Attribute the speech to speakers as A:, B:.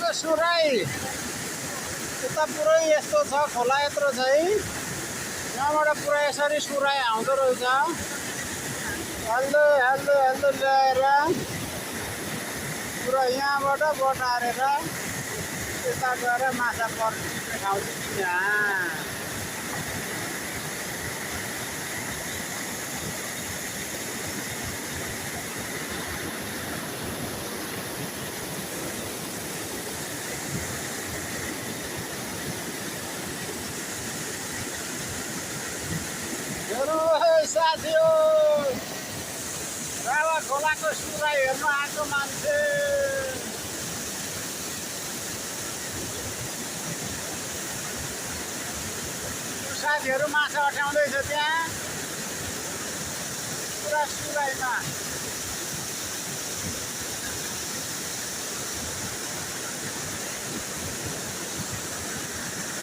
A: खोलाको सुराई उता पुरै यस्तो छ खोला यत्रो छ है यहाँबाट पुरा यसरी सुराई आउँदो रहेछ हेल्दो हेल्दो हेल्दो ल्याएर पुरा यहाँबाट बटारेर यता गएर माछा पर्ने ठाउँ चाहिँ यहाँ हेर्नु साथीहो रावा खोलाको सुराई हेर्नु आएको मान्छे साथीहरू माछा अट्याउँदैछ त्यहाँ पुरा सुराईमा